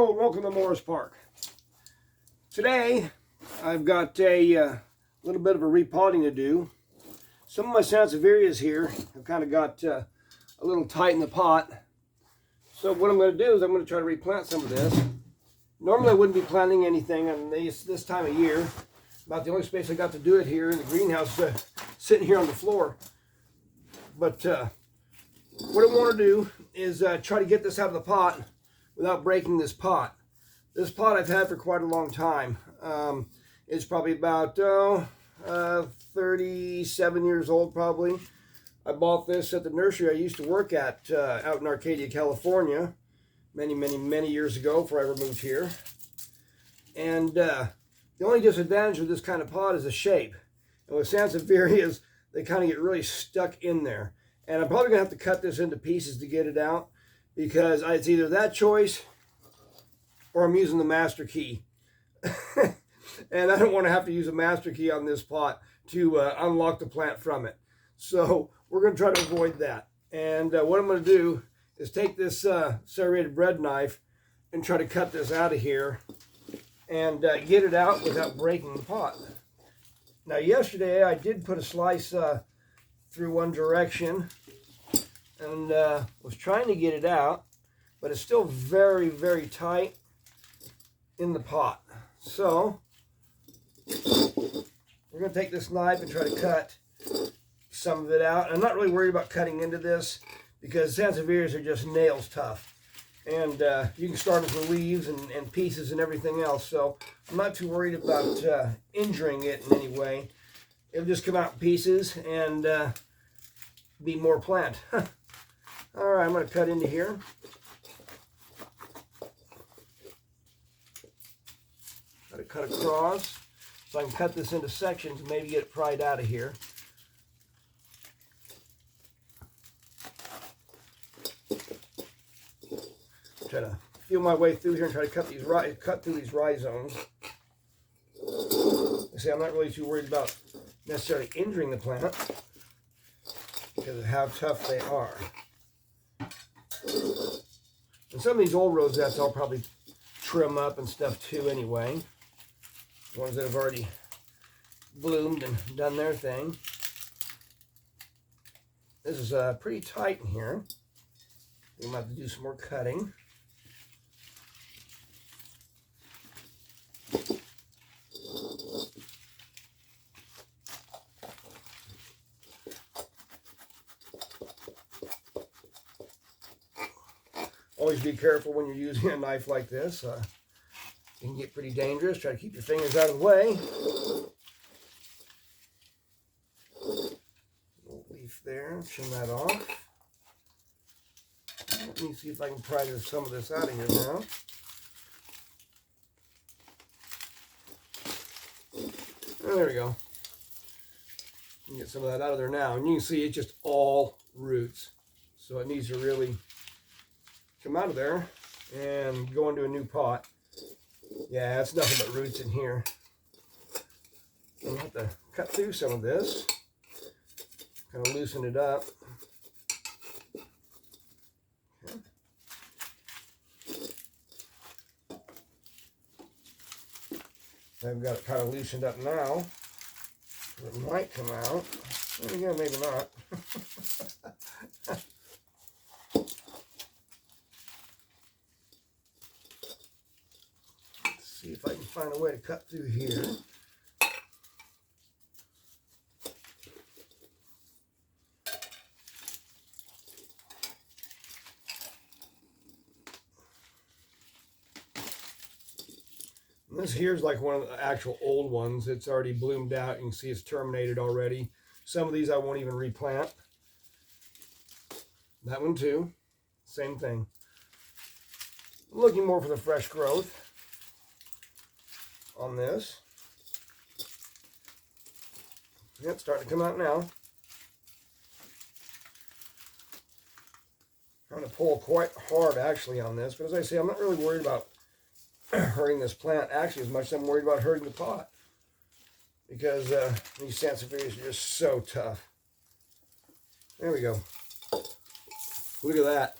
Hello, welcome to Morris Park. Today, I've got a little bit of a repotting to do. Some of my Sanseverias here have kind of got a little tight in the pot. So what I'm going to do is I'm going to try to replant some of this. Normally I wouldn't be planting anything on this time of year. About the only space I got to do it here in the greenhouse, sitting here on the floor. But what I want to do is try to get this out of the pot without breaking this pot. This pot I've had for quite a long time. It's probably about 37 years old probably. I bought this at the nursery I used to work at out in Arcadia, California many years ago before I ever moved here. And the only disadvantage of this kind of pot is the shape. And with Sanseverias, they kind of get really stuck in there. And I'm probably going to have to cut this into pieces to get it out, because it's either that choice or I'm using the master key. And I don't want to have to use a master key on this pot to unlock the plant from it. So we're going to try to avoid that. And what I'm going to do is take this serrated bread knife and try to cut this out of here and get it out without breaking the pot. Now yesterday I did put a slice through one direction and was trying to get it out, but it's still very tight in the pot. So we're going to take this knife and try to cut some of it out. I'm not really worried about cutting into this because Sanseverias are just nails tough, and you can start with leaves and pieces and everything else, so I'm not too worried about injuring it in any way. It'll just come out in pieces and be more plant. Alright, I'm going to cut into here. Got to cut across so I can cut this into sections and maybe get it pried out of here. Try to feel my way through here and try to cut through these rhizomes. See, I'm not really too worried about necessarily injuring the plant because of how tough they are. And some of these old rosettes I'll probably trim up and stuff too anyway. The ones that have already bloomed and done their thing. This is pretty tight in here. We might have to do some more cutting. Always be careful when you're using a knife like this. It can get pretty dangerous. Try to keep your fingers out of the way. Little leaf there. Trim that off. Let me see if I can pry some of this out of here now. Oh, there we go. You can get some of that out of there now. And you can see it's just all roots. So it needs to really come out of there and go into a new pot. Yeah, it's nothing but roots in here. I'm going to have to cut through some of this. Kind of loosen it up. Okay. I've got it kind of loosened up now. It might come out. And again, maybe not. See if I can find a way to cut through here. And this here's like one of the actual old ones. It's already bloomed out. You can see it's terminated already. Some of these I won't even replant. That one too. Same thing. I'm looking more for the fresh growth on this. Yeah, it's starting to come out now. Trying to pull quite hard actually on this, but as I say, I'm not really worried about hurting this plant actually as much as I'm worried about hurting the pot, because these Sanseverias are just so tough. There we go. Look at that.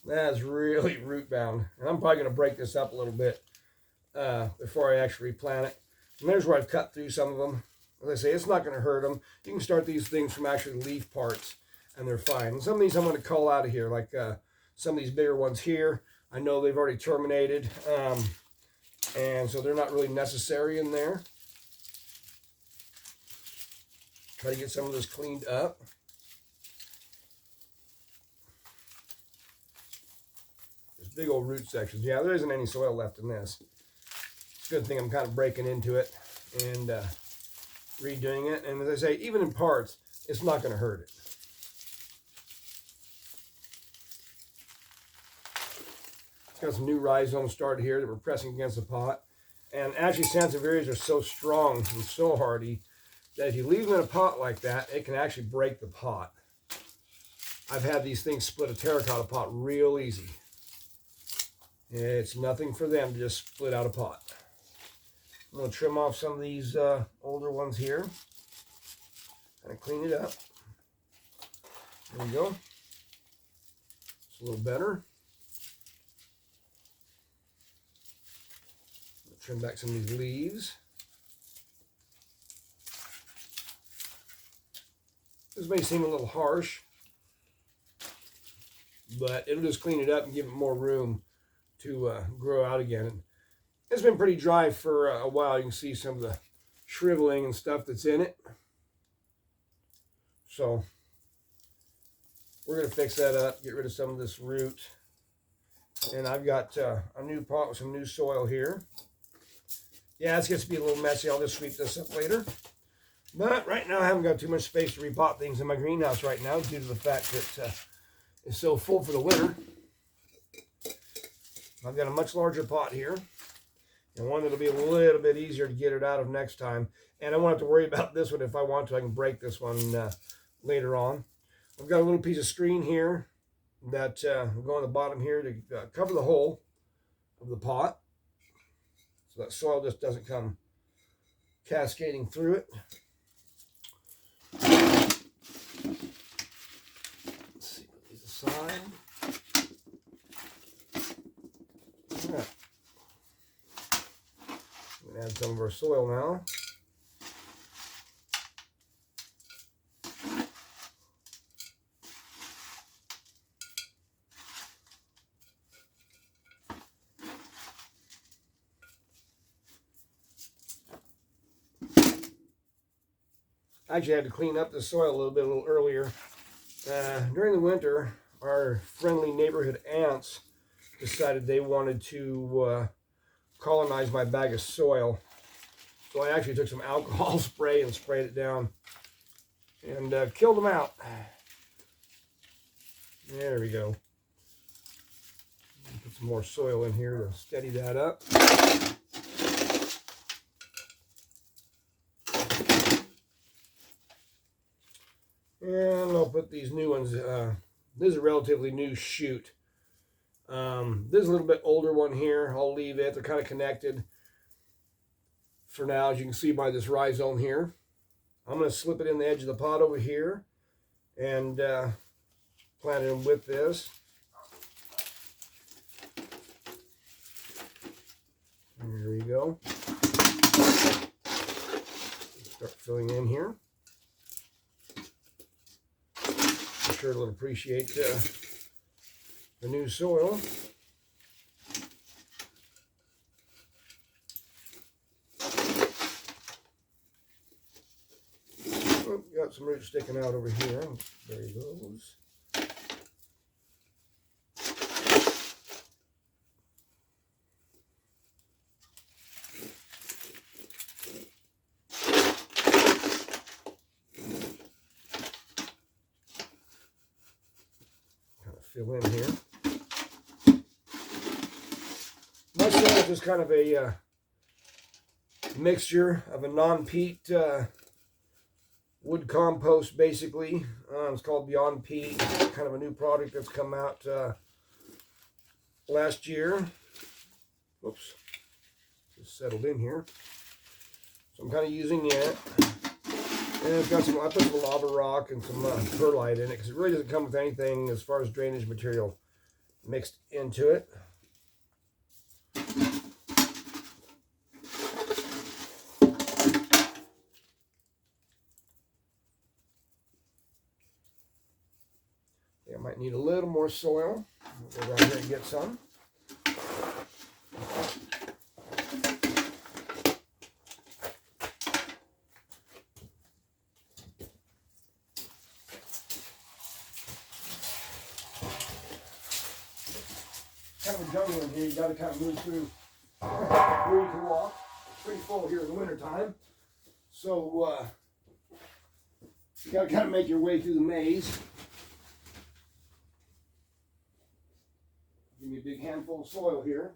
That's really root bound. And I'm probably going to break this up a little bit before I actually replant it. And there's where I've cut through some of them. As I say, it's not going to hurt them. You can start these things from actually leaf parts, and they're fine. And some of these I'm going to cull out of here, like some of these bigger ones here. I know they've already terminated, and so they're not really necessary in there. Try to get some of this cleaned up. There's big old root sections. Yeah, there isn't any soil left in this. It's a good thing I'm kind of breaking into it and redoing it. And as I say, even in parts, it's not going to hurt it. It's got some new rhizomes started here that we're pressing against the pot. And actually, Sanseverias are so strong and so hardy that if you leave them in a pot like that, it can actually break the pot. I've had these things split a terracotta pot real easy. It's nothing for them to just split out a pot. I'm going to trim off some of these older ones here. Kind of clean it up. There we go. It's a little better. Trim back some of these leaves. This may seem a little harsh, but it'll just clean it up and give it more room to grow out again. And it's been pretty dry for a while. You can see some of the shriveling and stuff that's in it. So we're going to fix that up, get rid of some of this root. And I've got a new pot with some new soil here. Yeah, this gets to be a little messy. I'll just sweep this up later. But right now I haven't got too much space to repot things in my greenhouse right now due to the fact that it's so full for the winter. I've got a much larger pot here, and one that'll be a little bit easier to get it out of next time. And I won't have to worry about this one. If I want to, I can break this one later on. I've got a little piece of screen here that will go on the bottom here to cover the hole of the pot, so that soil just doesn't come cascading through it. Let's see, put these aside. All right. I'm going to add some of our soil now. I actually had to clean up the soil a little earlier. During the winter, our friendly neighborhood ants decided they wanted to colonize my bag of soil. So I actually took some alcohol spray and sprayed it down and killed them out. There we go. Put some more soil in here to steady that up. And I'll put these new ones. This is a relatively new shoot. This is a little bit older one here. I'll leave it. They're kind of connected for now, as you can see by this rhizome here. I'm going to slip it in the edge of the pot over here and plant it in with this. There we go. Start filling in here. I'm sure it'll appreciate the new soil. Oh, got some roots sticking out over here. There he goes. Fill in here. My soil is just kind of a mixture of a non-peat wood compost, basically. It's called Beyond Peat. It's kind of a new product that's come out last year. Oops, just settled in here. So I'm kind of using it. And it's got some, I put some lava rock and some perlite in it because it really doesn't come with anything as far as drainage material mixed into it. I might need a little more soil. We'll go down here and get some. Kind of a jungle in here. You got to kind of move through where you can walk. It's pretty full here in the wintertime. So you got to kind of make your way through the maze. Give me a big handful of soil here.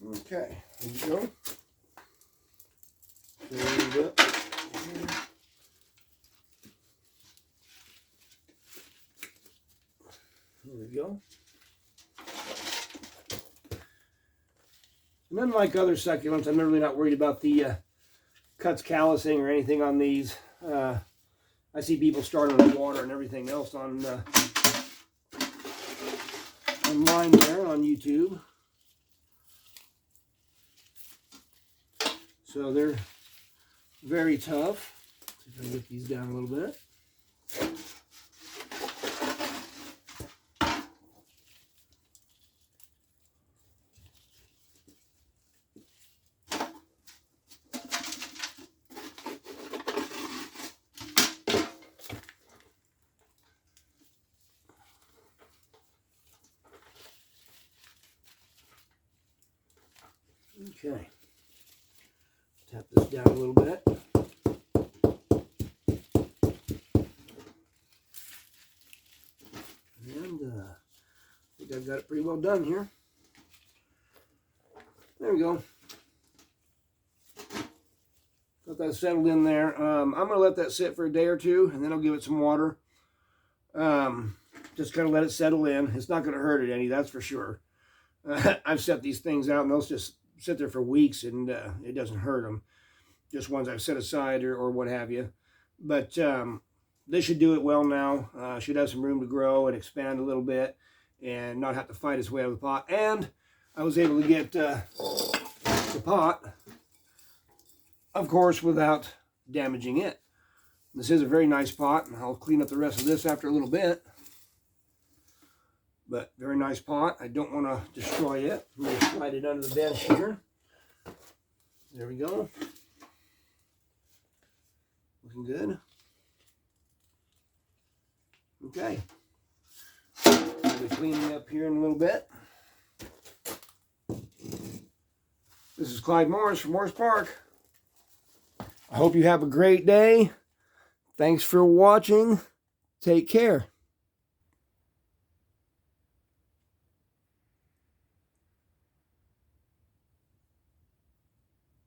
Okay, here we go. And up. There we go. And unlike other succulents, I'm really not worried about the cuts callousing or anything on these. I see people starting on water and everything else on online there on YouTube. So they're very tough. See if I can get these down a little bit. Okay, tap this down a little bit. And I think I've got it pretty well done here. There we go. Got that settled in there. I'm going to let that sit for a day or two, and then I'll give it some water. Just kind of let it settle in. It's not going to hurt it any, that's for sure. I've set these things out, and they'll just sit there for weeks, and it doesn't hurt them. Just ones I've set aside or what have you. But this should do it well now. Should have some room to grow and expand a little bit and not have to fight its way out of the pot. And I was able to get the pot, of course, without damaging it. This is a very nice pot, and I'll clean up the rest of this after a little bit. But very nice pot. I don't want to destroy it. I'm going to slide it under the bench here. There we go. Looking good. Okay. I'll be cleaning up here in a little bit. This is Clyde Morris from Morris Park. I hope you have a great day. Thanks for watching. Take care.